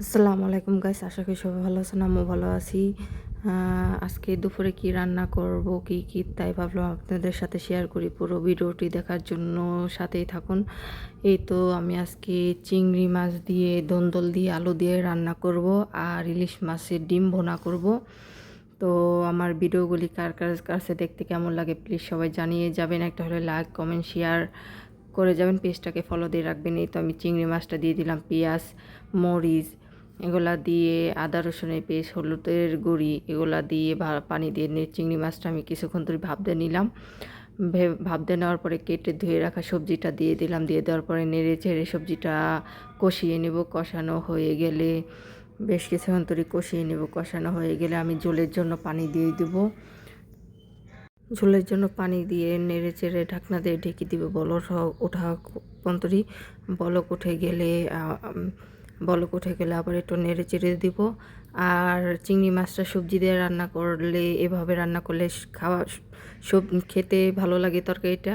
আসসালামু আলাইকুম গাইস, আশা করি সবাই ভালো আছেন। আমিও ভালো আছি। আজকে দুপুরে কি রান্না করব কি তাই ভাবলাম আপনাদের সাথে শেয়ার করি। পুরো ভিডিওটি দেখার জন্য সাথেই থাকুন। এই তো আমি আজকে চিংড়ি মাছ দিয়ে দন্দল দিয়ে আলু দিয়ে রান্না করব আর ইলিশ মাছের ডিম ভুনা করব। তো আমার ভিডিওগুলি কার কার কাছে দেখতে কেমন লাগে প্লিজ সবাই জানিয়ে যাবেন। একটা হলে লাইক কমেন্ট শেয়ার করে যাবেন, পেজটাকে ফলো দিয়ে রাখবেন। এই তো আমি চিংড়ি মাছটা দিয়ে দিলাম, পেঁয়াজ মরিচ এগুলা দিয়ে, আদা রসুনের পেস্ট, হলুদের গুঁড়ি এগুলা দিয়ে পানি দিয়ে চিংড়ি মাছটা আমি কিছুক্ষণ ধরে ভাবতে নিলাম। ভাবতে নেওয়ার পরে কেটে ধুয়ে রাখা সবজিটা দিয়ে দিলাম। দিয়ে দেওয়ার পরে নেড়ে চেড়ে সবজিটা কষিয়ে নেব। কষানো হয়ে গেলে বেশ কিছুক্ষণ ধরে কষিয়ে নেব। কষানো হয়ে গেলে আমি ঝোলের জন্য পানি দিয়ে দেবো। ঝোলের জন্য পানি দিয়ে নেড়ে চেড়ে ঢাকনা দিয়ে ঢেকে দিব। বলক ওঠা পন্তরি বলক উঠে গেলে আবার একটু নেড়ে চেড়ে দিব। আর চিংড়ি মাছটা সবজি দিয়ে রান্না করলে, এভাবে রান্না করলে সব খেতে ভালো লাগে তরকারিটা।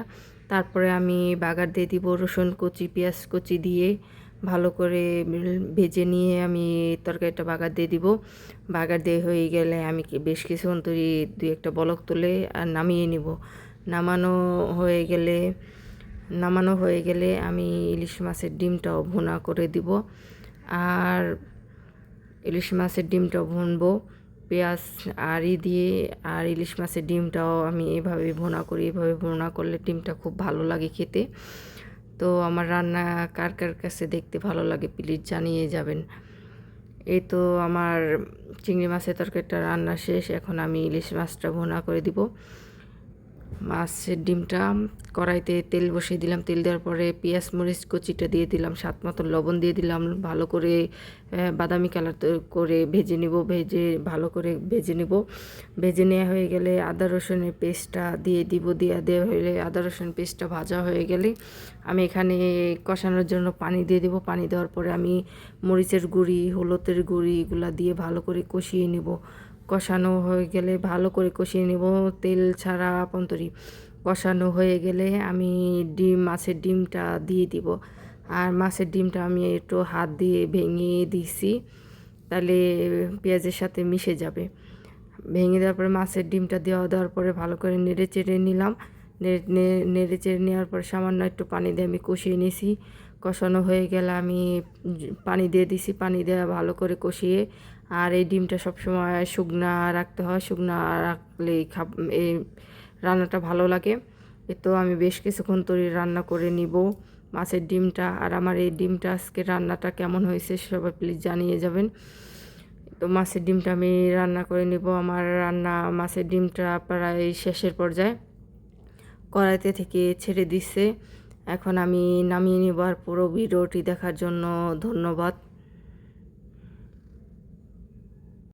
তারপরে আমি বাগার দিয়ে দিব রসুন কুচি পেঁয়াজ কুচি দিয়ে ভালো করে ভেজে নিয়ে আমি তরকারিটা বাগার দিয়ে দিব। বাগার দিয়ে হয়ে গেলে আমি বেশ কিছুক্ষণ ধরে দুই একটা বলক তুলে আর নামিয়ে নিব। নামানো হয়ে গেলে আমি ইলিশ মাছের ডিমটাও ভুনা করে দিব। আর ইলিশ মাছের ডিমটাও ভুনবো পেঁয়াজ দিয়ে। আর ইলিশ মাছের ডিমটাও আমি এভাবে ভুনা করি। এভাবে ভুনা করলে ডিমটা খুব ভালো লাগে খেতে। তো আমার রান্না কার কার কাছে দেখতে ভালো লাগে প্লিজ জানিয়ে যাবেন। এই তো আমার চিংড়ি মাছের তরকারিটা রান্না শেষ। এখন আমি ইলিশ মাছটা ভুনা করে দিব। মাছের ডিমটা কড়াইতে তেল বসিয়ে দিলাম। তেল দেওয়ার পরে পেঁয়াজ মরিচ কুচিটা দিয়ে দিলাম, স্বাদ মতো লবণ দিয়ে দিলাম। ভালো করে বাদামি কালার করে ভেজে নিব। ভালো করে ভেজে নিব। ভেজে নেওয়া হয়ে গেলে আদা রসুনের পেস্টটা দিয়ে দিব। দেওয়া হলে আদা রসুন পেস্টটা ভাজা হয়ে গেলে আমি এখানে কষানোর জন্য পানি দিয়ে দেব। পানি দেওয়ার পরে আমি মরিচের গুঁড়ি হলুদের গুঁড়ি এগুলো দিয়ে ভালো করে কষিয়ে নেব। কষানো হয়ে গেলে ভালো করে কষিয়ে নেব তেল ছাড়া পন্তরি। কষানো হয়ে গেলে আমি মাছের ডিমটা দিয়ে দিব। আর মাছের ডিমটা আমি একটু হাত দিয়ে ভেঙে দিছি, তাহলে পেঁয়াজের সাথে মিশে যাবে। ভেঙে দেওয়ার পরে মাছের ডিমটা দেওয়ার পরে ভালো করে নেড়ে চেড়ে নিলাম। নেড়ে চেড়ে নেওয়ার পরে সামান্য একটু পানি দিয়ে আমি কষিয়ে নিয়েছি। কষানো হয়ে গেলে আমি পানি দিয়ে দিছি। পানি দেওয়া ভালো করে কষিয়ে, আর এই ডিমটা সবসময় শুকনা রাখতে হয়। শুকনা রাখলে এই রান্নাটা ভালো লাগে। তো আমি বেশ কিছুক্ষণ ধরে রান্না করে নিব মাছের ডিমটা। আর আমার এই ডিমটা আজকে রান্নাটা কেমন হয়েছে সবাই প্লিজ জানিয়ে যাবেন। তো মাছের ডিমটা আমি রান্না করে নিব। আমার রান্না মাছের ডিমটা প্রায় শেষের পর্যায়ে, কড়াইতে থেকে ছেড়ে দিচ্ছে। এখন আমি নামিয়ে নিব। আর পুরো ভিডিওটি দেখার জন্য ধন্যবাদ।